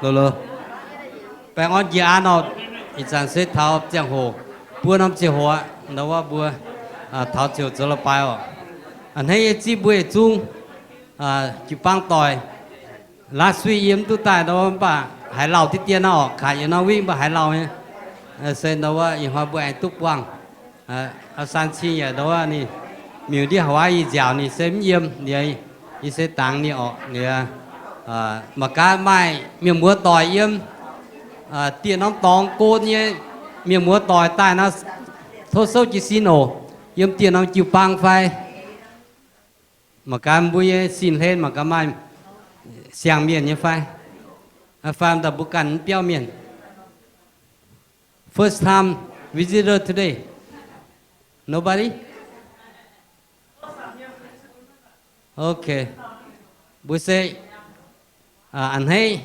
lô lô bạn on gì ăn nó ít chẳng sẽ tháo giang hồ bữa năm chiều hoa nóว่าbữa tháo chiều cho là bài à anh hay chỉ bữa chung chỉ băng tỏi lá suy yếm tu tài đó bà hải lầu thì tiền nó khải nóวิ่งbà hải lầu nhé sen đóว่าอีกว่าบวยตุกวังsan chi ya đóว่านี่มีที่หัวอีเจ้านี่เสมเยี่ยมเนี่ยอีเสตังนี่ออกเนี่ยmà cá mai miệng múa tỏi yếm tiền nó tòng cô như miệng múa tỏi tai nó thô sâu chỉ xin nổ yếm tiền nó chịu băng phai mà cá bui xin lên mà cá mai xiang miệng như phai phai tập bút cắn béo miệng first time visitor today nobody okay bui say anh hay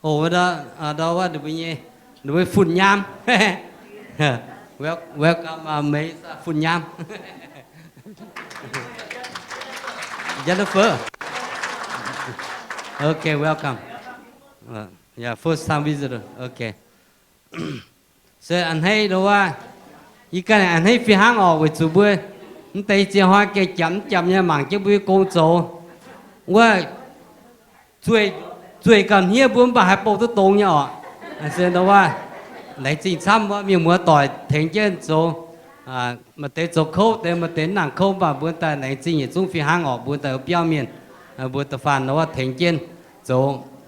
ồ đó đóว่าดูไปเนี่ยดูไปฝุ่นยาม welcome ไม่ฝุ่นยาม Jennifer okay welcome yeah first time visitor okay so anh hay đóว่าอีกอันให้phía hàng ở với chủ bữa anh thấy chỉ hoa cái chấm nha mảng chứ bữa cô chỗว่าช่วยกันเฮียบุญบาให้ปกตัวตรงเนี่ยอ๋อเสียนว่าไหนจริงซ้ำว่ามีมัวต่อยเถียงเจนโจมาเตะโจเข้าแต่มาเตะหนังเข้าบ่าบุญแต่ไหนจริงอย่างจุ้งฝีหางออกบุญแต่เปี้ยวเมียนบุญแต่ฟันนะว่าเถียงเจนโจ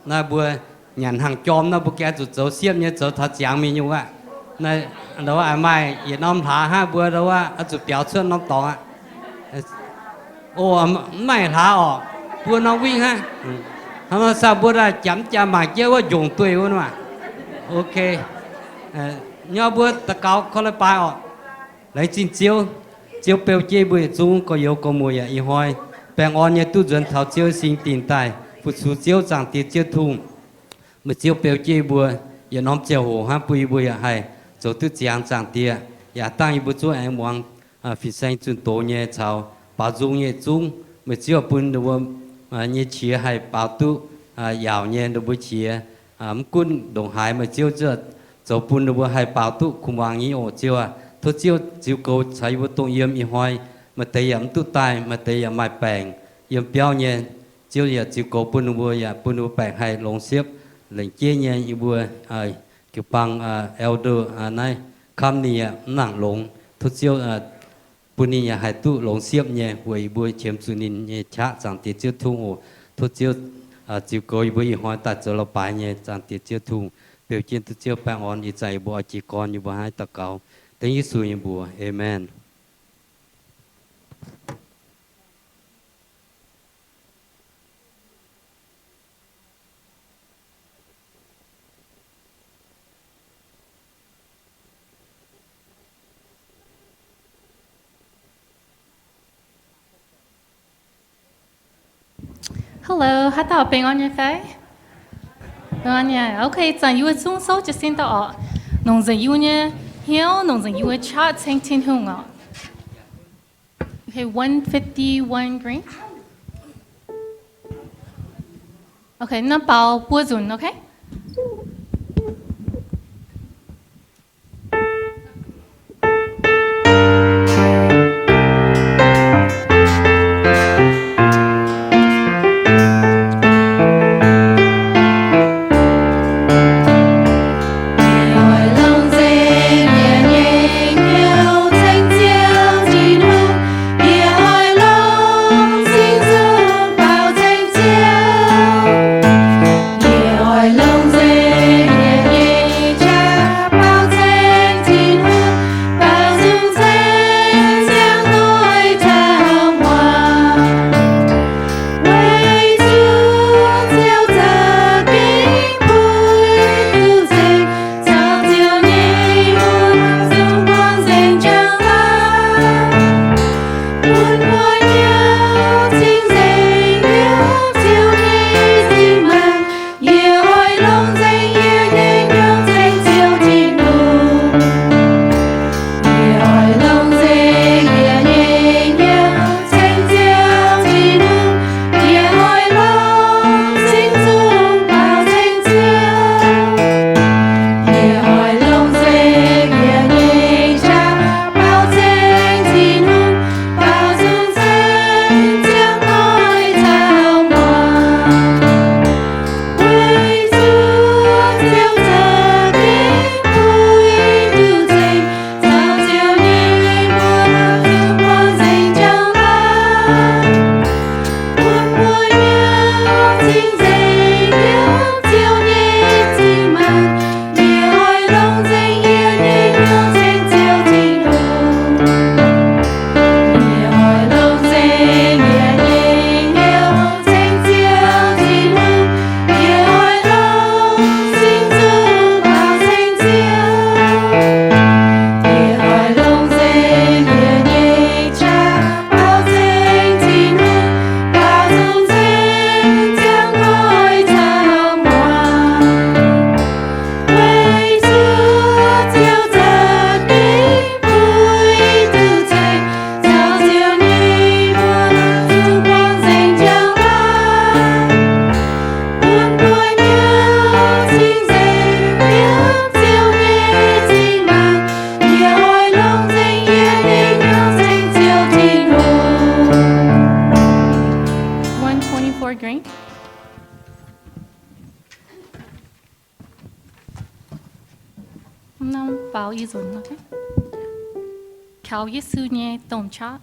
น่าบุญหยันหางจอมน่าบุแกจุดโจเสียมเนี่ยโจทัดจางมีอยู่ว่าน่าเราว่าไม่อย่าน้อมถาห้าบุญเราว่าจุดเปียวเชื่อน้องตองอ่ะโอ้ไม่ถาออกบุญน้องวิ่งฮะhắn sao bữa ra chấm cha mà chơi quá dùng tuổi luôn mà ok nhớ bữa ta cao có lấy bài ọ lấy chín chiếu bèo chơi bữa chung có yếu có mùi à y hoài bèn on như tu dần thảo chiếu sinh tiền tài phụ số chiếu chẳng tiền chiếu thùng mà chiếu bèo chơi bữa giờ nóm chiếu hồ ha bùi bùi à hay chỗ tu giang chẳng tiền ya tăng y bữa chỗ anh muốn phi sinh chun tổ nhẹ chào bảo dung nhẹ chung mà chiếu bún đồ như chia hay bảo tu giàu nhẹ đồ bữa chia quân đồng hải mà chiếu chưa chỗ bún đồ bữa hay bảo tu cùng hoàng nhị ổ chiếu thôi chiếu cầu thấy bữa tung yếm y hoài mà thấy ẩm tu tài mà thấy ẩm mai bèn yếm béo nhẹ chiếu giờ chiếu cầu bún đồ bữa bèn hay lồng xếp lệnh chia nhẹ y bữa kiểu bằng elder này cam này nặng lồng thôi chiếu bữa nay hai tu lồng xếp nhẹ với buổi chiêm chủ nín nhẹ chả chẳng tiết chiếu thu thôi chiếu chiếu coi buổi hoa ta choเราไปnhẹ chẳng tiết chiếu thu biểu diễn tu chiếu bang on nhưใจบัวchỉ còn nhưบัวhai ta cầu tiếng Giêsu nhưบัวamen. Hello, hát tao bình an nhé phải. Bình an nhé. Okay, chẳng yêu chung số chỉ xin tao. Nông dân yêu nhé, hiếu nông dân yêu chat thành thiên hùng ạ. Okay, 151 green. Okay, nó bảo bùa dùn, okay? I love Nó bảo ý rồi nó. Kéo Giêsu nhé đồng chát.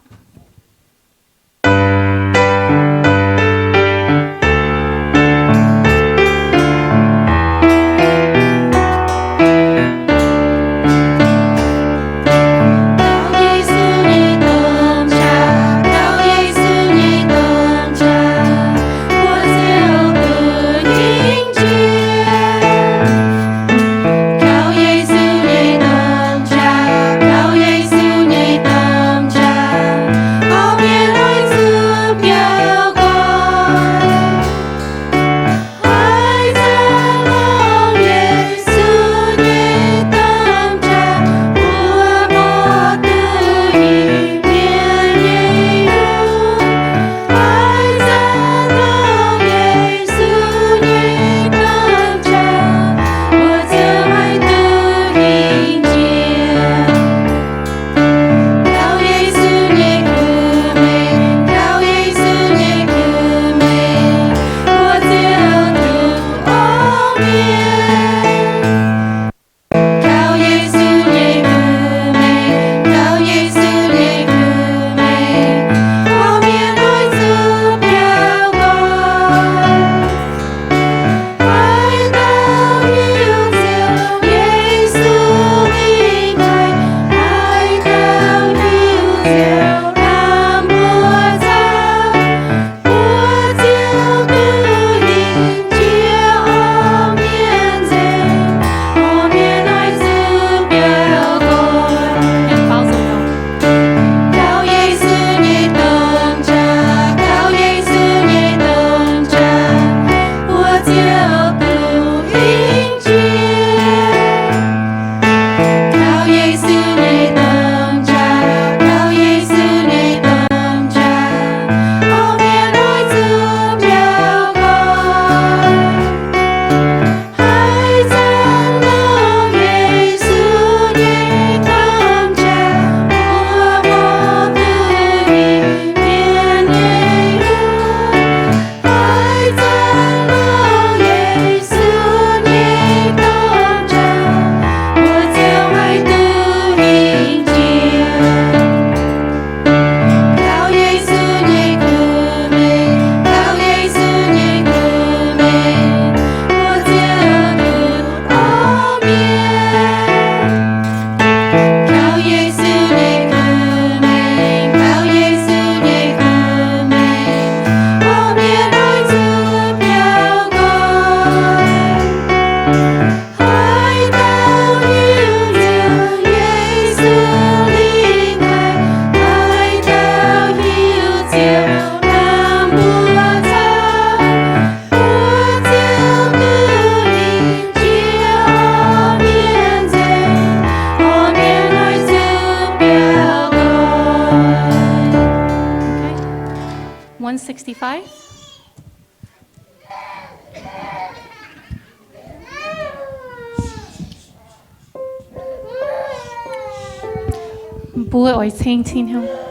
Bố ơi thanh tin hông. Hãy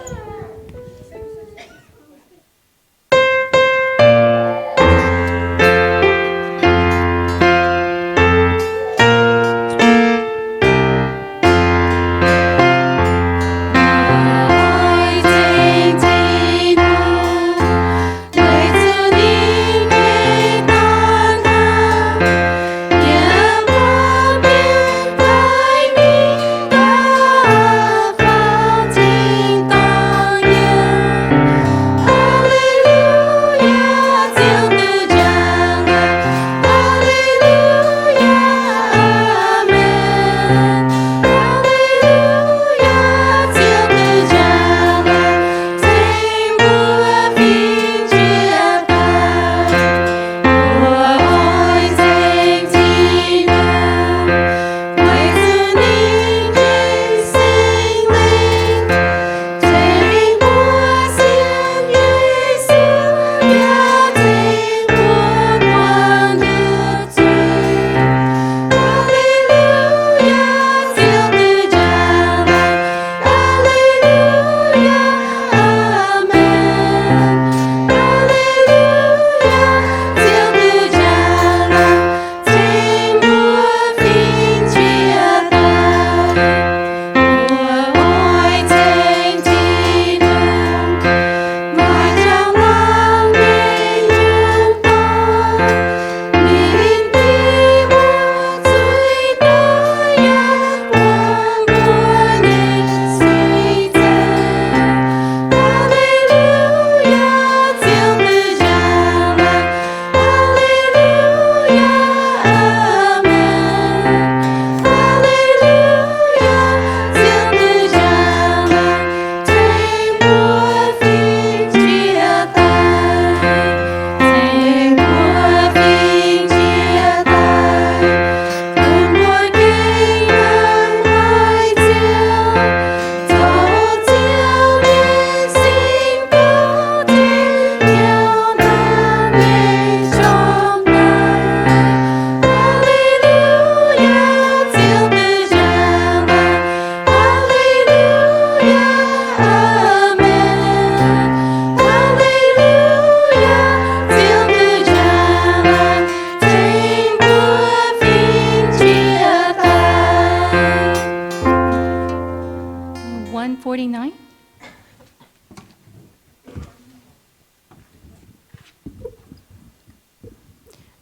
subscribe cho kênh Ghiền Mì Gõ để không bỏ lỡ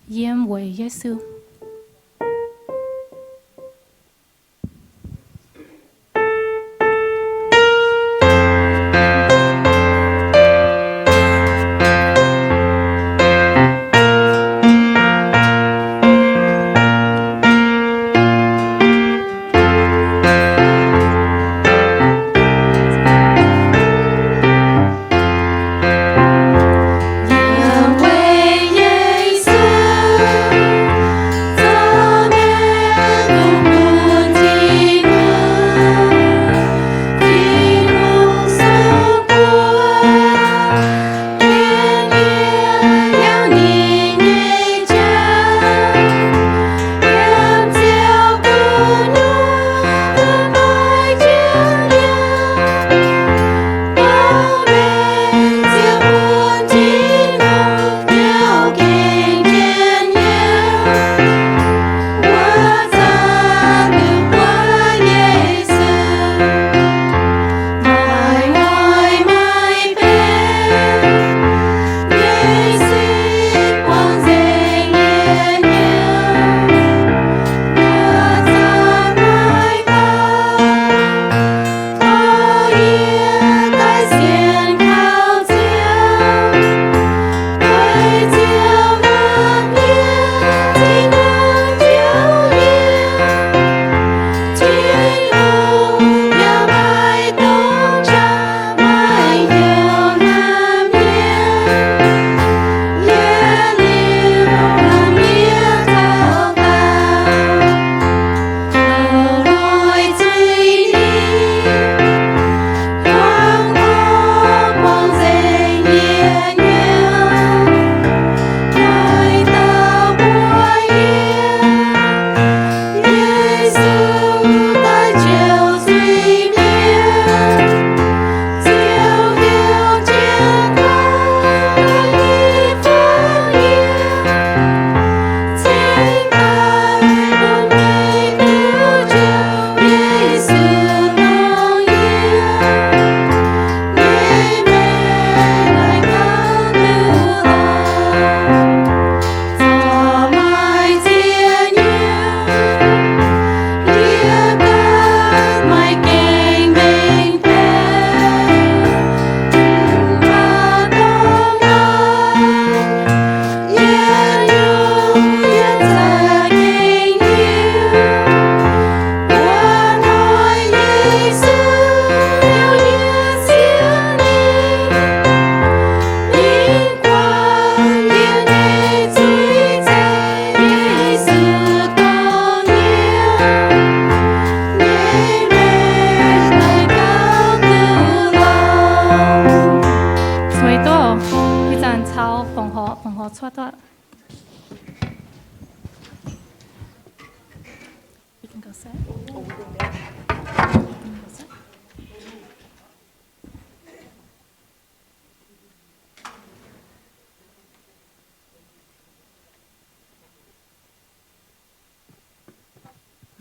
Yếm với Giêsu.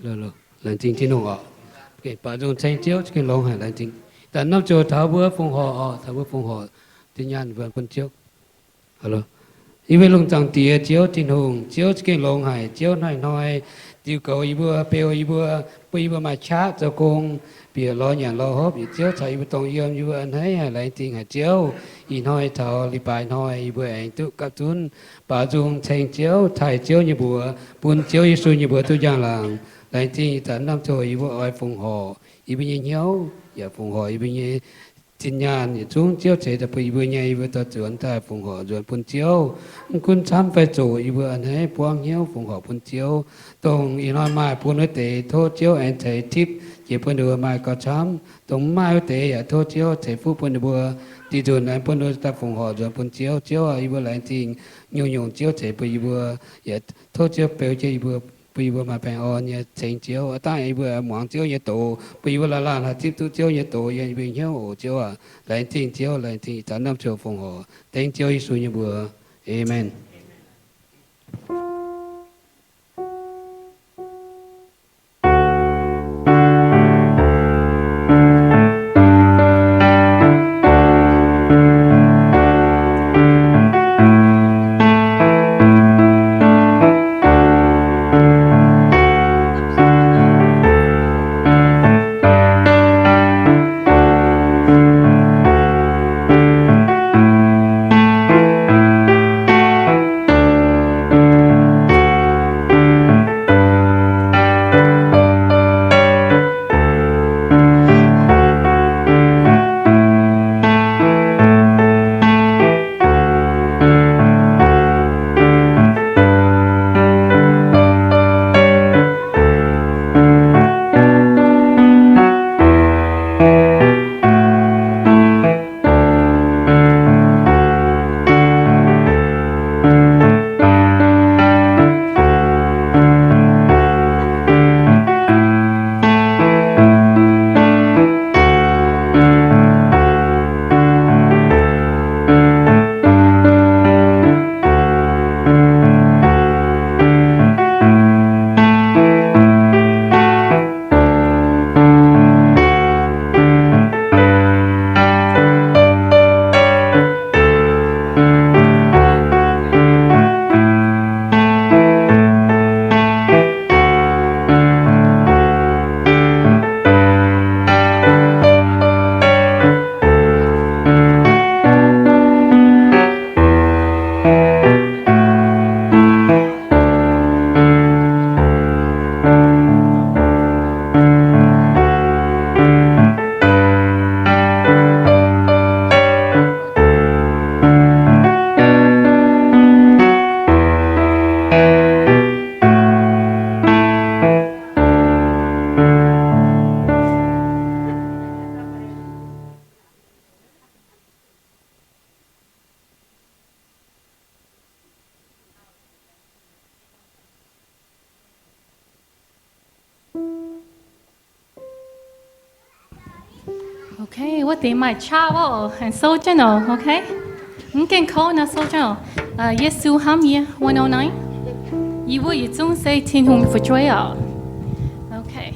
Rồi, lần chính chính hùng cái bà dùng tranh chiếu cái lông hay lần chính tại năm chỗ tháo bữa phong họ tin nhàn vừa quân chiếu hello ý về lông trăng tía chiếu chính hùng chiếu cái lông hay chiếu này nói tiêu cầu ý bữa bèo ý bữa mà chát cho công bìa lo nhà lo hốp ý chiếu chạy bữa tông yếm ý bữa anh thấy hay lại tin hay chiếu ý nói thảo li bài nói ý bữa anh tự các tuấn bà dùng tranh chiếu thải chiếu như bữa buôn chiếu ý suy như bữa tôi giang làng lại thì tận năm tuổi ý bữa ai phụng họ ý bây giờ nhau giờ phụng họ ý bây giờ tin nhàn ý chúng chiếu chế tập ý bây giờ ý bữa ta chuẩn ta phụng họ chuẩn buôn chiếuคุณทำไปโจอีเบอร์ให้พวงเหี้ยวฝงหอปุ่นเจียวตรงอีน้อยไม้ปุ่นเตะโทษเจียวแอนเททิพเจ็บปุ่นเดือไม้ก็ช้ำตรงไม้เตะอย่าโทษเจียวเทฟูปุ่นเบือตีโดนไอ้ปุ่นเดือตาฝงหอจนปุ่นเจียวเจียวอีเบอร์หลายจริงยุ่งเจียวเทปุ่นอีเบอร์อย่าโทษเจียวเปลวเจียวอีเบอร์ปีบัวมาแปลงอ่อนเนี่ยเชิงเจียวใต้อีเบอร์หมองเจียวเนี่ยโตปีบัวละล้านหาทิพย์ตู้เจียวเนี่ยโตยังเป็นเหี้ยวเจียวหลายจริงเจียวหลายจริงจันน้ำเจียวฝงหอเต็งเจียวอีสุยเบือเอเมน OK，我哋咪差喎，很收真哦，OK。唔健康那收真哦，耶穌喊嘢109，以為一種是天空不追哦，OK。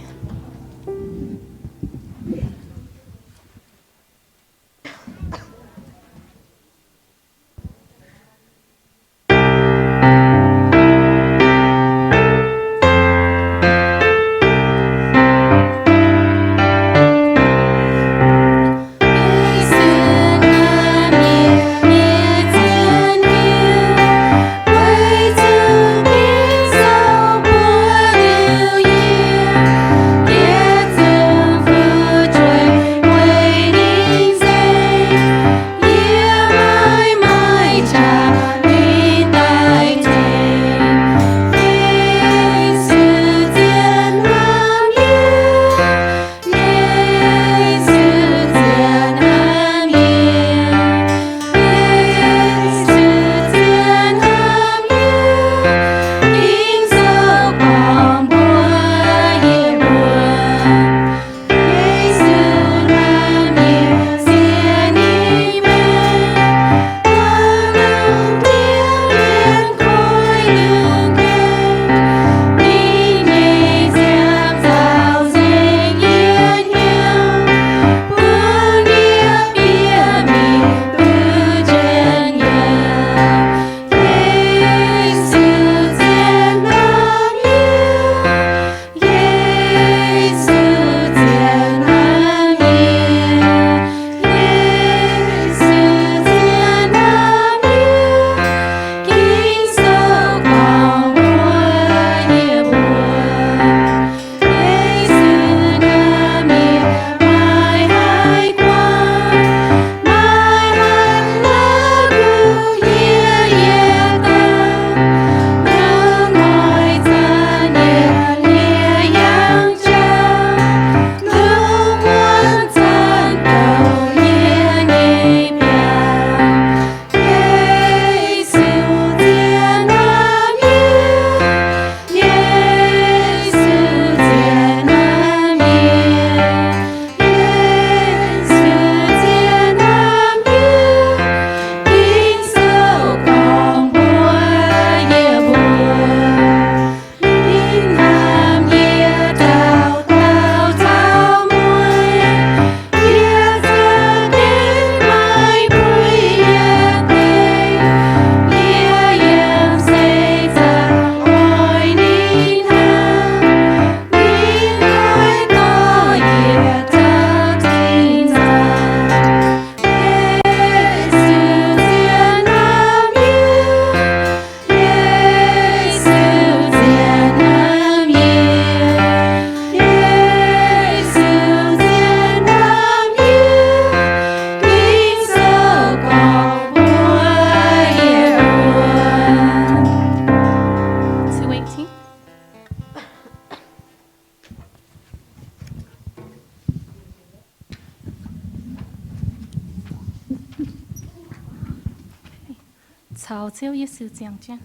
草就也是这样讲。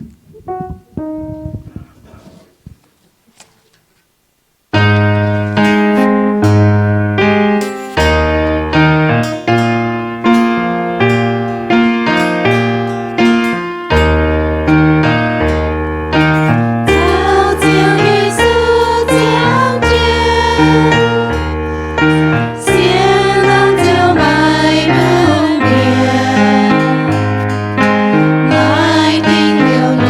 来定流年。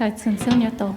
tại chân siêu nhớ tổ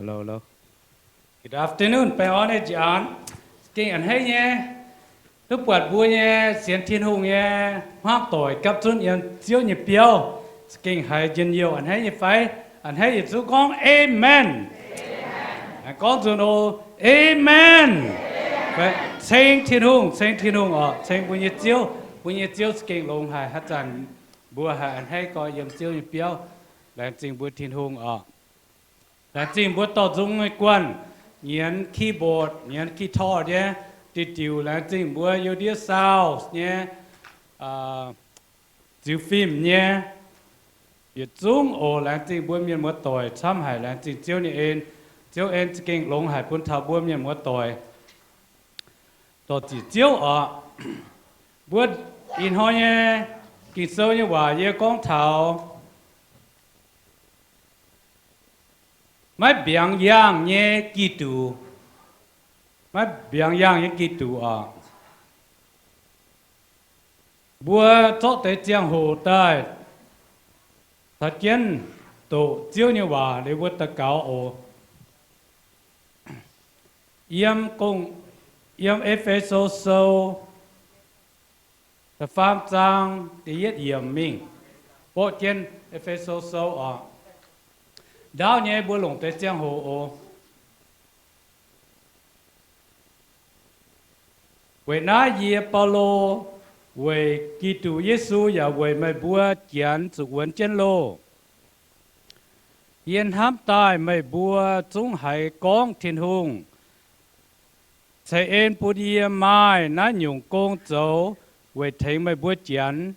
Hello, hello. Good afternoon, Pe on it, John. Kinh ảnh hay nhé. Lúc quạt bùa nhé, xiên thiên hùng nhé. Hoác tội cấp chút yên chiếu nhịp biểu. Kinh hay dân nhiều ảnh hay nhịp phải. Ảnh hay nhịp chú con Amen. Con chú nô Amen. Vậy, xanh thiên hùng xanh bùa nhịp chiếu kinh lông hài hát chẳng bùa hài ảnh hay có yên chiếu nhịp biểu. Là chính bùa thiên hùng là chính bữa tao dùng cái quan nhấn keyboard nhấn guitar nhé điều là chính bữa yêu đĩa sound nhé chiếu phim nhé việc dùng là chính bữa miền một tuổi tham hải là chính chiếu en kinh lông hải quân thảo bữa miền một tuổi tao chỉ chiếu bữa in hoa nhé kinh sâu như vậy như con thảo mấy biếng yang nhé Kitô mấy biếng yang nhé Kitô bữa cho tới giang hồ tai thật kiến tổ chiếu như vậy để vượt tất cả yếm Ephesos là phạm trang để yết Iu-Mien bộ kiến Ephesos đào nhé bữa lồng tới giang hồ về nãy giờ Paulo về Kitô Giêsu và về mấy bữa chén sự vấn chân lô yên hám tai mấy bữa chúng hải con thiên hùng sẽ en bút yê mai nãy nhung công dấu về thấy mấy bữa chén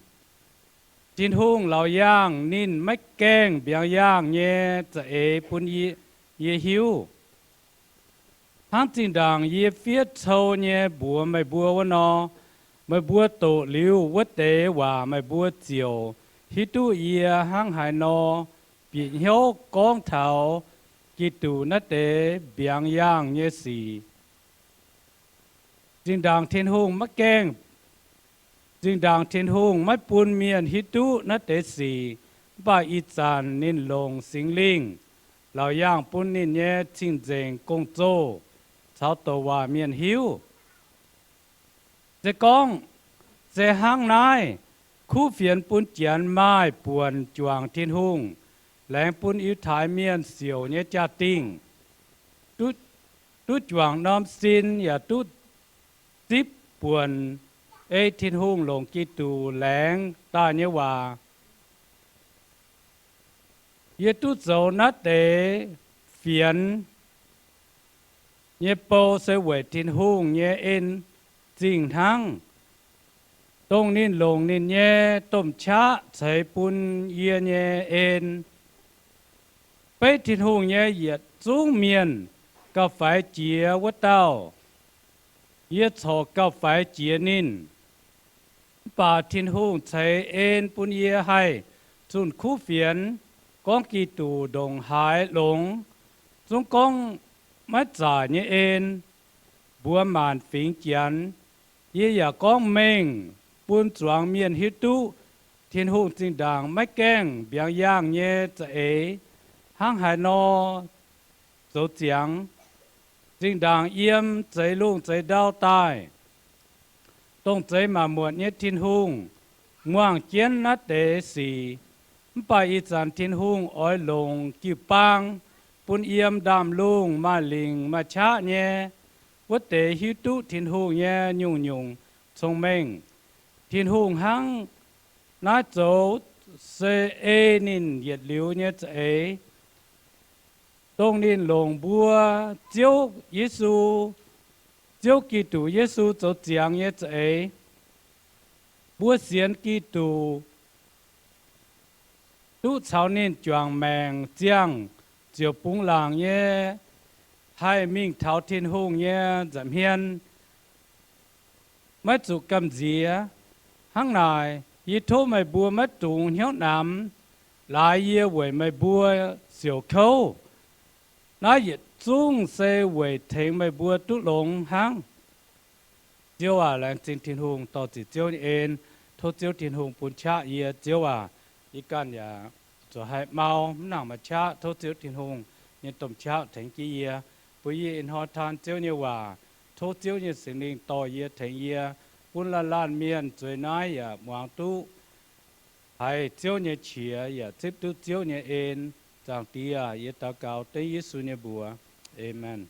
thiên hùng lão yang nín mấy keng biang yang nhéจะปุ่นye hiu hắn chính đàng ye phía sâu nhé bùa mấy bùa vân nó mấy bùa tổ liu vất tế và mấy bùa chiều hít tu ye hang hải nó bị hiếu con thảo Kitô nát tế biang yang nhé xì chính đàng thiên hùng mấy kengจึงดังเทียนหงไม่ปูนเมียนฮิตุนัตเตสีบ่าอีจานนินลงสิงลิงเราย่างปูนนินเย่จิงเจงกงโจชาวตัวว่าเมียนหิวเจกองเจห้างนายคู่เฟียนปูนเจียนไม้ปวนจวงเทียนหงแหลงปูนอิวถ่ายเมียนเสียวเย่จ่าติงตุจวงน้อมสินอย่าตุจิบปวนthiên hùng lồng Kitô lén ta nhớว่า耶稣走那得phiền耶bố sẽ về thiên hùng耶en chính thắng tông nín lồng nín耶tôm chá chạy bún耶耶en bây thiên hùng耶yết trung miền có phải chia vất tao yết cho có phải chia nín bà thiên hùng chạy en bún ye hay chun khu phiền con Kitô đồng hải lồng chúng con mất giả như en bùa màn phình chán ye ya con mình bún choáng miền hít tu thiên hùng chính đàng mấy keng biang yang nhé chạy hang hải no dấu tiếng chính đàng yếm chạy lung chạy đau tai tông chạy mà muộn nhé thiên hùng ngoang chiến nát tế xì bà y chán thiên hùng oi lồng kiu pang bún yếm đam lung mà linh mà chá nhé ว่าแต่ฮิตุทินหงเย่ยุ่งทรงเม่งทินหงหังน้าโจเซเอนินเหยียดหลิวเนี่ยจะตรงนินหลงบัวเจ้าเยซูเจ้ากิตูเยซูจะเจียงเนี่ยจะบัวเสียนกิตูตู้ชาวนินจวงแมงเจียงเจียวปุงหลางเนี่ยให้มิ่งเท้าทินหงเนี่ยจะเฮียนไม่จุกกำเจียหังนายยีโทไม่บัวไม่ตุงเหี้ยวนำหลายเยี่ยเวยไม่บัวเสียวเขาน้าหยิดจุ้งเซเวยเทงไม่บัวตุหลงหังเจ้าว่าแรงจริงทินหงต่อจิตเจ้าเองโทษเจ้าทินหงปุญชาเยียเจ้าว่าอีกันอย่าจะให้เมาหนังมาชาโทษเจ้าทินหงยังต้มชาแทงกี้เยียปุยเย็นหอทานเจ้าเนี่ยว่าโทษเจ้าเนี่ยสิ่งหนึ่งต่อเยียแทงเยียปุ่นละล้านเมียนจวยน้อยอย่ามองตู้ให้เจ้าเนี่ยเฉียอย่าทิพตู้เจ้าเนี่ยเองจางตีอย่าตะเกาเตยเยซูเนี่ยบัวเอเมน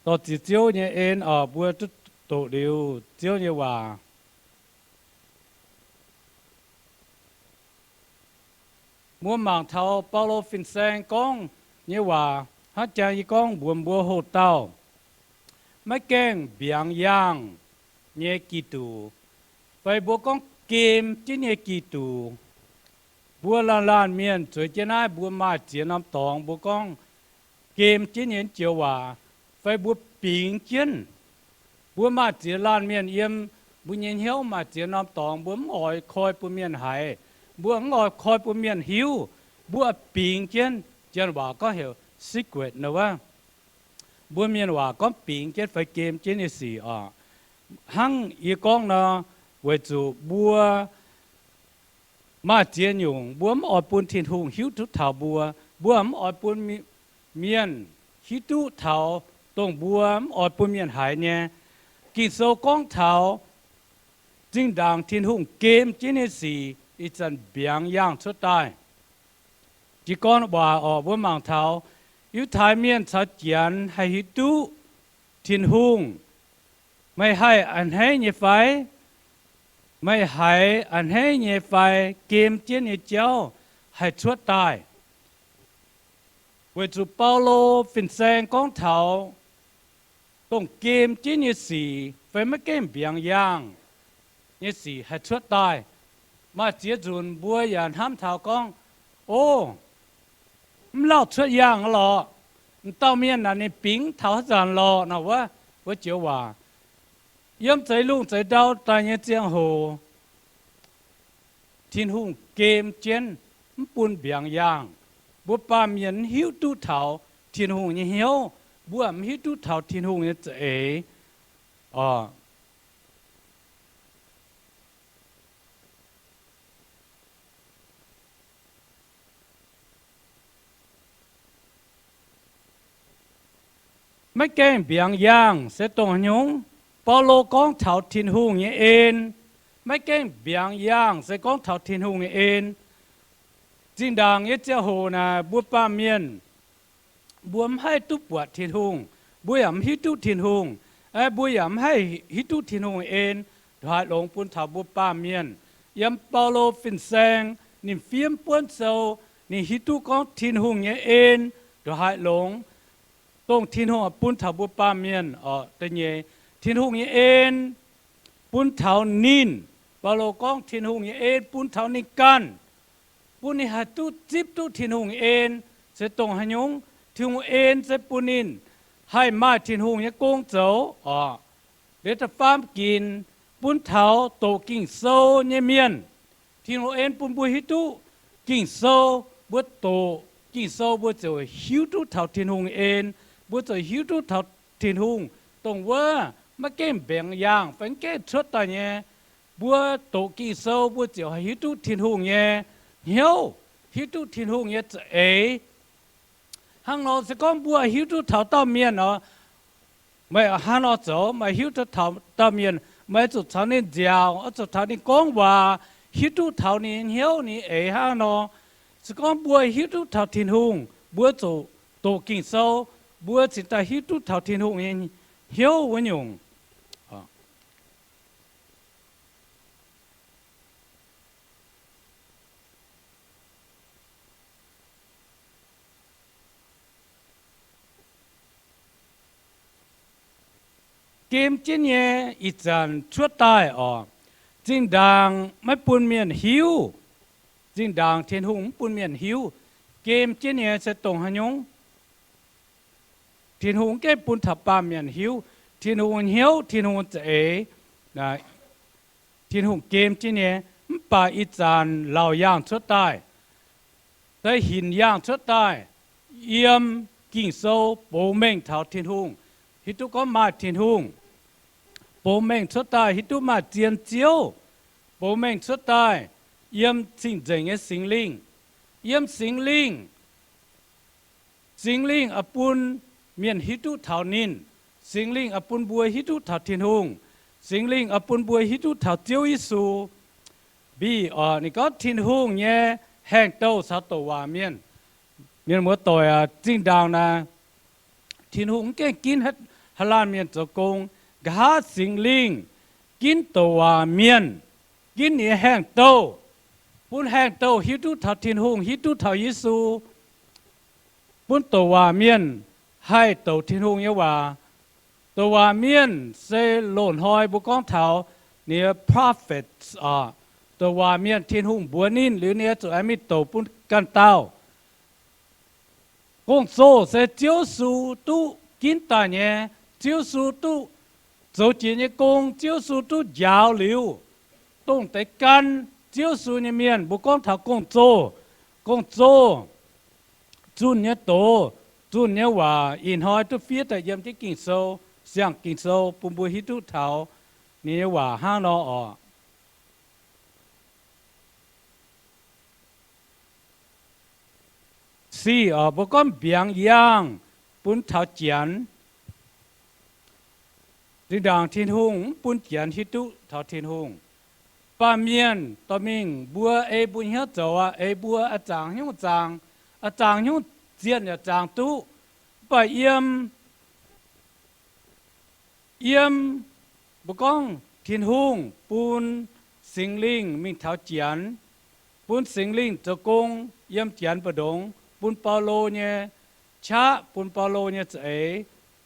ต่อจิตเจ้าเนี่ยเองบัวตุโตเดียวเจ้าเนี่ยว่ามัวหมางเท้าเปาโลฟินแซงกองเนี่ยว่าฮัจจางอีกองบัวโหดเต้าไม่แกงเบียงย่างเนี่ยกีตูไปบัวกองเกมที่เนี่ยกีตูบัวล้านเมียนสวยเจ้าหน้าบัวมาเจียน้ำตองบัวกองเกมที่เนี่ยเจียวว่าไปบัวปิงเจียนบัวมาเจียล้านเมียนเอี่ยมบุญเย็นเหี้ยวมาเจียน้ำตองบัวอ่อยคอยปุเมียนหายบัวอ่อยคอยปุเมียนหิวบัวปิงเจียนว่าก็เหี่ยวซิกเวตนะว่าบัวเมียนว่าก็ปิงเจ็ดไฟเกมเจนี่สี่หังอีกองนะเวจูบัวมาเจียนอยู่บัวมอดปูนทินหงหิวทุเถาบัวมอดปูนเมียนหิวทุเถาตรงบัวมอดปูนเมียนหายเนี่ยกิโซกองเถาจึงดังทินหงเกมเจนี่สี่อีจันเบียงย่างสุดท้ายจีก้อนว่าบัวมังเถายุทายเมียนชัดเจียนให้หิตุทินหุงไม่ให้อันให้เนไฟไม่ให้อันให้เนไฟเกมเจียนเจ้าให้ชั่วตายเวจูเปาโลฟินแซงกองเถาต้องเกมเจียนสี่ไฟไม่เกมเบียงย่างเนสี่ให้ชั่วตายมาเจียจุนบัวหยานห้ามเถากองโอ้มันเล่าชั่วย่างหรอเต้าเมียนน่ะในปิงเถาจานรอนะว่าเจียวว่าย้ำใจลุงใจดาวตายเจียงโหทินหุ่งเกมเจนปุ่นเบียงย่างบัวปาเมียนหิวตู้เถาทินหุ่งเนี่ยเหี่ยวบัวหิวตู้เถาทินหุ่งเนี่ยจะไม่แกงเบียงย่างเสตงหยงปอโลกองเถาทินหุงเนี่ยเองไม่แกงเบียงย่างเสกองเถาทินหุงเนี่ยเองจิงดังเจ้าโหนะบัวป้าเมียนบัวให้ตุปวดทินหุงบัวยำฮิตุทินหุงบัวยำให้ฮิตุทินหุงเองถอยหลงปุ่นเถาบัวป้าเมียนยำปอโลฟินแซงนี่เฟียมป้วนเซานี่ฮิตุกองทินหุงเนี่ยเองถอยหลงต้องทินหงปุ่นเถาบัวป้าเมียนแต่เนี่ยทินหงเอ็นปุ่นเถานินปาโลกองทินหงเอ็นปุ่นเถานิกันปุ่นนี่หาตุจิบตุทินหงเอ็นเสตงหยงทินหงเอ็นเสปุ่นนินให้มาทินหงเนี่ยกงเจ้าเดี๋ยวจะฟาร์มกินปุ่นเถาโตกิ่งโซเนี่ยเมียนทินหงเอ็นปุ่นบุหิตุกิ่งโซบัวโตกิ่งโซบัวเจ้าหิวตุเถาทินหงเอ็นบัวเจ้าหิวตุเถาทินหงตรงว่ามาเก็บแบ่งย่างเป็นเก็บชุดตัวเนี่ยบัวโตกี่โซ่บัวเจียวหิตุทินหงเนี่ยเหี่ยวหิตุทินหงเนี่ยจะฮังเราสก้องบัวหิตุเท่าต้าเมียนเนาะไม่ฮังเราเจ้าไม่หิตุเท่าต้าเมียนไม่จุดเท่านี้เจียวจุดเท่านี้กองว่าหิตุเท่านี้เหี่ยวนี่ฮังเราสก้องบัวหิตุเท่าทินหงบัวจุ tổ kinh sâu bữa chỉ ta hít tu thảo thiên hùng yên hiếu với nhung game chiến nhẹ ít dần chuột tai ở chính đàngไม่ปุ่นเมียนหิวchính đàng thiên hùngปุ่นเมียนหิวgame chiến nhẹ sẽ tรงหันยงthiên hùng cáiปุ่นทับปามเมียนหิวthiên hùngหิวthiên hùngจะนะthiên hùng game chiến nhẹป่าอีจานเหล่าย่างชุดใต้ได้หินย่างชุดใต้เยี่ยมกิ่งโซ่โบเม่งเท้าthiên hùngฮิตุก็มาthiên hùngโบเม่งชุดใต้ฮิตุมาเจียนเจียวโบเม่งชุดใต้เยี่ยมสิ่งเจ๋งสิงลิงเยี่ยมสิงลิงอปุนเมียนฮิตุเท่านินสิงลิงอปุนบัวฮิตุเท่าthiên hùngสิงลิงอปุนบัวฮิตุเท่าเจียวยิสูบีนี่ก็thiên hùngเนี่ยแห้งเต้าสาวตัววาเมียนมัวต่อยจริงดาวนะthiên hùngแกกินฮัลลานเมียนจะกงกาสิงลิงกินตัวเมียนกินเนี่ยแห้งโตปุ้นแห้งโตฮิตุเท่าthiên hùngฮิตุเท่ายิสูปุ้นตัวเมียนให้ตัวthiên hùngเนี่ยว่าตัวเมียนเซโลนหอยบุกองเท่าเนี่ย prophets ตัวเมียนthiên hùngบัวนินหรือเนี่ยจะไอ้มิโตปุ้นกันเต้ากงโซ่เซเจียวสูตุกินตาเนี่ยเจียวสูตุโจจีเนี่ยกงเจียวสูตุยาวเหลียวต้งแต่กันเจียวสูเนี่ยเมียนบุกองเท่ากงโจจุนเนี่ยโตจุนเนี่ยว่าอินหอยตุเฟียแต่ยามที่กิ่งโซเสียงกิ่งโซปุ่มบุหิตุเท่านี่ว่าห้างนอสี่บุกองเบียงยางปุ่นเท่าเจียนดิดังthiên hùngปุ่นเจียนฮิตุเท่าthiên hùngป้าเมียนตอมิงบัวบุญเฮียเจ้าบัวอาจารย์หิ้วจางอาจารย์หิ้วเจียนอาจารย์ตุป้าเยี่ยมบุกองthiên hùngปุ่นสิงลิงมิงเท่าเจียนปุ่นสิงลิงเจ้ากงเยี่ยมเจียนประดงปุนเปาโลเนี่ยชะปุนเปาโลเนี่ยจะ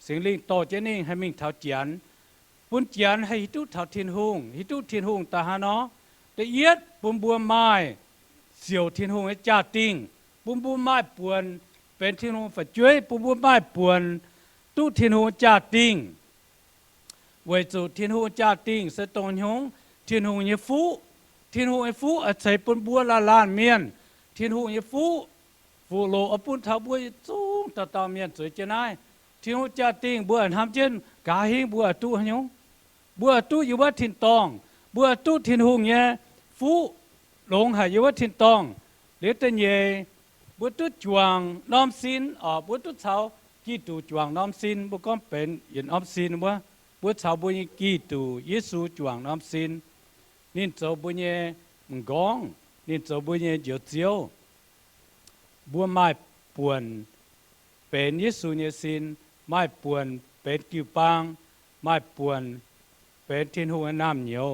สิงลิงโตเจนิ่งให้มิงเท่าเจียนปุนเจียนให้ฮิตุเท่าthiên hùngฮิตุthiên hùngตาฮะเนาะแต่เอียดปุนบัวไม้เสี่ยวthiên hùngให้จ่าติงปุนบัวไม้ปวนเป็นthiên hùngฝัดจ้วยปุนบัวไม้ปวนตู้thiên hùngจ่าติงไว้จูthiên hùngจ่าติงเสตงหงthiên hùngเนี่ยฟูthiên hùngไอ้ฟูอาศัยปุนบัวละลานเมียนthiên hùngเนี่ยฟูโลอปุนเท่าบัวจูงตาเมียนสวยเจนายที่หัวจ่าติงบัวทำเจนกาหิงบัวตู้หงบัวตู้อยู่ว่าถิ่นตองบัวตู้ถิ่นหงเนี่ยฟูหลงหายอยู่ว่าถิ่นตองเหลือแต่เย่บัวตู้จวงน้อมสินบัวตู้เท้ากี่ตู่จวงน้อมสินบัวก็เป็นยินน้อมสินบัวเท้าบัวยี่กี่ตู่เยซูจวงน้อมสินนี่เจ้าบัวเนี่ยมึงกองนี่เจ้าบัวเนี่ยเจียวบัวไม้ปวนเป็นยิสุเนสินไม้ปวนเป็นกิวปังไม้ปวนเป็นthiên hùngน้ำเหนียว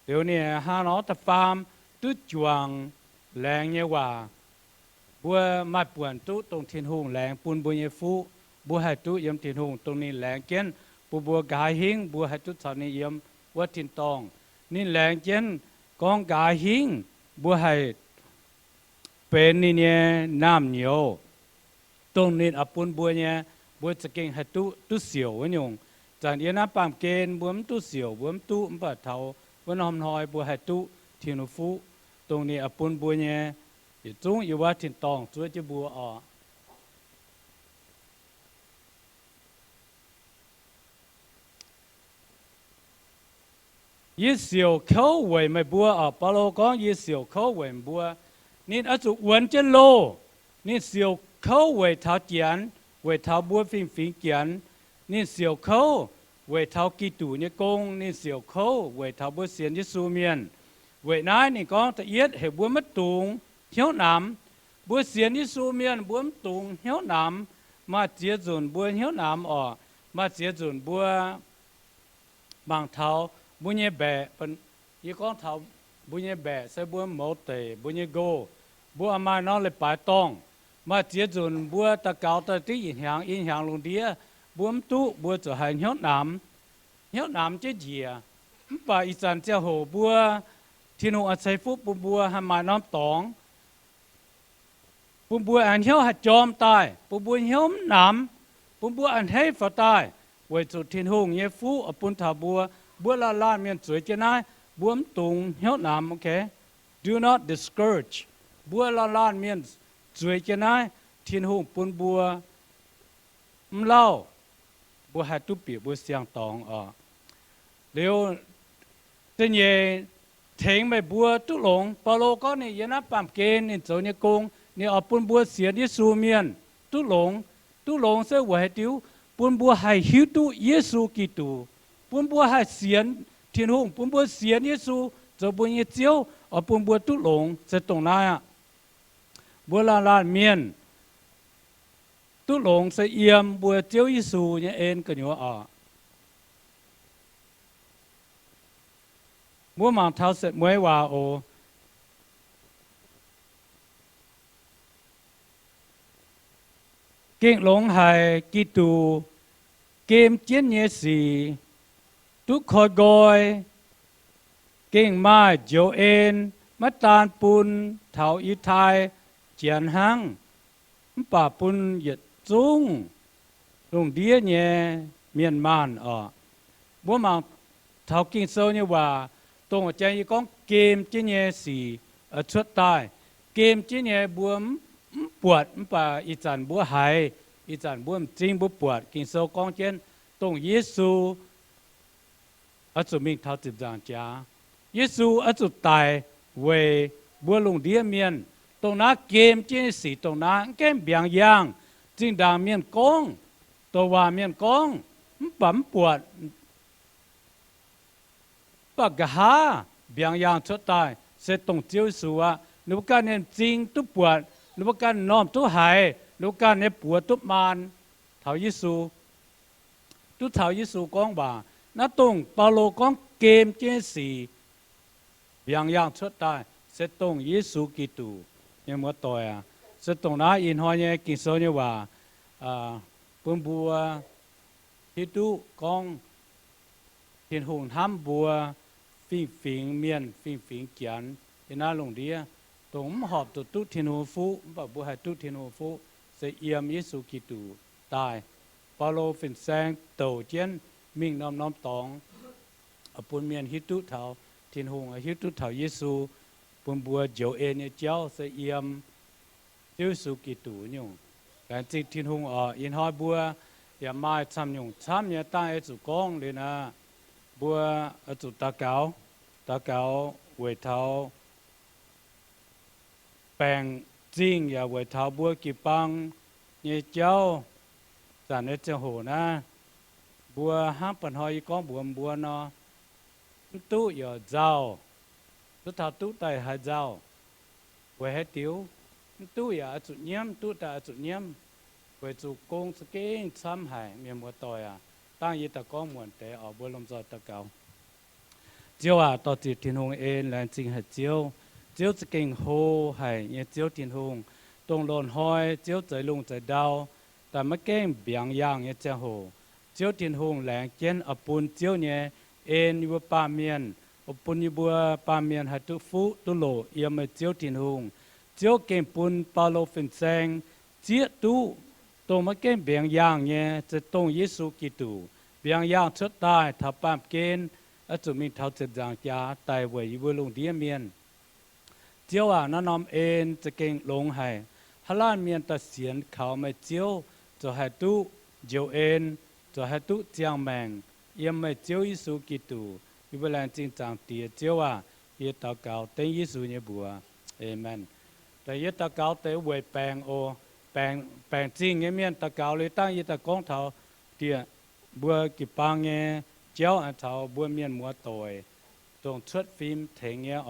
เดี๋ยวนี้ฮานอตฟาร์มตุ้จวงแรงเนี่ยว่าบัวไม้ปวนตุ้ตรงthiên hùngแรงปูนบัวเยฟูบัวให้ตุ้ยำthiên hùngตรงนี้แรงเจนปูบัวกายหิงบัวให้ตุ้สาวนี้ยำวัดถิ่นตองนี่แรงเจนกองกายหิงบัวให้เป็นนี่เนี่ยน้ำเหนียวตรงนี้อปุนบัวเนี่ยบัวจะเก่งให้ตู้เสียวไว้ยงจากนี้นะปามเกณฑ์บัวมตู้เสียวบัวมตู้มปัดเทาบัวน้อมหอยบัวให้ตู้ทินุฟุตรงนี้อปุนบัวเนี่ยอยู่จุ้งอยู่ว่าถิ่นตองช่วยจะบัวยี่เสียวเข้าไว้ไม่บัวปาโลก็ยี่เสียวเข้าไว้บัวนี่อาจุวันเจโลนี่เสียวเข้าไว้เท้าเจียนไว้เท้าบัวฟิงเจียนนี่เสียวเข้าไว้เท้ากีตู่เนี่ยกงนี่เสียวเข้าไว้เท้าบัวเสียนยิสูเมียนไว้นายนี่ก็ตะเอียดให้บัวมัดตุงเหี้ยวหนำบัวเสียนยิสูเมียนบัวมัดตุงเหี้ยวหน มาเจียจุนบัวเหี้ยวน้ำออกมาเจียจุนบัวบางเท้าบุญเยแบะเป็นยี่ก้องเท้าบุญเยแบะใส่บัวหมอเตบุญเยโกบัวมาน้องเลยปลายตองมาเจียจุนบัวตะเกาตะที่อินหางลงเดียบัวมตุบัวจะหายเหี้ยวน้ำเจียเจียป่าอีจันเจ้าโหบัวที่นูอาศัยฟุบบัวให้มาน้ำตองปุ่มบัวอันเหี้ยวหัดจอมตายปุ่มบัวเหี้ยวน้ำปุ่มบัวอันให้ฝาตายไว้จุดทิ้งหงเยฟูอปุ่นถาบัวละลานเมียนสวยเจนายบัวมตุงเหี้ยวน้ำโอเค do not discourage บัวละลานเมียนสวยเจนายทิ้งหงปุ่นบัวเล่าบัวหัดตุปีบัวเสียงตองเดี๋ยวเจนเย่เถงไปบัวตุหลงปาโลก็เนี่ยยนับปั๊มเกณฑ์เนี่ยโจเนี่ยกงเนี่ยเอาปุ่นบัวเสียที่สูเมียนตุหลงเสียหัวให้ติวปุ่นบัวให้ฮิวตุเยซูกิตูปุ่นบัวให้เสียนเทียนหงปุ่นบัวเสียนเยซูจะบัวเยเจียวเอาปุ่นบัวตุหลงจะตรงนั้นบัวลานเมียนตุหลงเสียเอี่ยมบัวเจียวเยซูเนี่ยเอ็นกันอยู่บัวมังเท้าเสร็จมวยว่าโอเก่งหลงหายกิตูเกมเจียนเยสีทุกคนกอยเก่งมาโจเอ็นมัตตานปุนเถาอีไทยเจียนหังป่าปุนหยัดจุงลงเดียเนี่ยเมียนมานบัวมังเถากิ่งโซเนี่ยว่าตรงใจยี่ก้องเกมเจียนเยสีชุดตายเกมเจียนเยบัวปวดป่าอีจันบัวหายอีจันบัวจริงบัวปวดกินโซกองเจนตรงเยซูอาจุมิงเท้าจิบจางจ้าเยซูอาจุตายเวบัวลงเดียเมียนตรงนั้นเกมเจนสีตรงนั้นเกมเบียงยางจริงดางเมียนกองตัวว่าเมียนกองปั๊มปวดปากกะหาเบียงยางชุดตายเสร็จตรงเจียวสัวนุกการเนี่ยจริงตุปวดนุกการน้อมตุหายนุกการเนี่ยปวดตุมานเท้าเยซูตุเท้าเยซูกองบ่าณตรงเปาโลกองเกมเจสีเบียงยางชุดตายเสร็จตรงเยซูกิตูเนี่ยมัวต่อยเสร็จตรงนั้นอินหอยเนี่ยกินโซเนี่ยว่าปุ่นบัวฮิตุกองเห็นหงห้ำบัวฟิงเมียนฟิงเกียนเห็นหน้าลงเดียตรงหอบตัวตุทินหูฟูแบบบัวให้ตุทินหูฟูเสียเอี่ยมเยซูกิตูตายเปาโลฟินแซงโตเจียนมิ่งน้อมตองปุ่นเมียนฮิตุเถาทินหงฮิตุเถาเยซูปุ่นบัวเจียวเอเนี่ยเจ้าเสียเอี่ยมเยซูกิตูเนี่ยการจิตทินหงอินหอยบัวอย่ามาทำเนี่ยตั้งไอ้จุกองเลยนะบัวจุดตะเกาเวทเท้าแปลงจริงอย่าเวทเท้าบัวกีปังเนี่ยเจ้าจานเนเจ้าโหนะบัวห้ามปันหอยก้องบัวเนาะตู้อย่าเจ้าตู้เท้าตู้ไตหาเจ้าเวให้ติ๋วตู้อย่าจุดเยี่ยมตู้ตาจุดเยี่ยมเวจุกงสกิ้งซ้ำหายเมียมัวต่อยตั้งยีตะก้องมวนแต่ออกบัวลมจอดตะเกาเจียวต่อจิตทินหงเอ็นแรงจริงให้เจียวจะเก่งโฮให้เนี่ยเจียวทินหงตรงโลนหอยเจียวใจลุงใจดาวแต่ไม่เก่งเบียงย่างเนี่ยเจ้าโหเจียวทินหงแรงเจนอปุนเจียวเนี่ยเอ็นอยู่ปาเมียนอปุนอยู่บัวปาเมียนให้ตุฟุตุโลเอียมเจียวทินหงเจียวเก่งปุนปาโลฟินแซงเจียตุตรงมาเก่งเบียงย่างเนี่ยจะตรงเยซูกิตูเบียงย่างชุดตายถ้าปั๊มเกณฑ์อาจุมิงเท้าเจ็ดจางจ้าตายไว้อยู่บนลงเดียเมียนเจียวน้านอมเอ็นจะเก่งลงให้ฮลานเมียนตัดเสียนเขาไม่เจียวจะให้ตุเจียวเอ็นจะให้ตุเจียงแมงเยี่ยมไม่เจียวเยซูกิตูอยู่บนแรงจริงจังเตียเจียวเยตาเกาเต็งเยซูเนี่ยบัวเอเมนแต่เยตาเกาเตะไว้แปลงโอแปลงจริงเงี้ยเมียนตะเกาเลยตั้งยีตะกองเท้าเตียบัวกิปังเงี้ยเจ้าอันเท้าบัวเมียนมัวต่อยตรงชุดฟิล์มเถงเงี้ย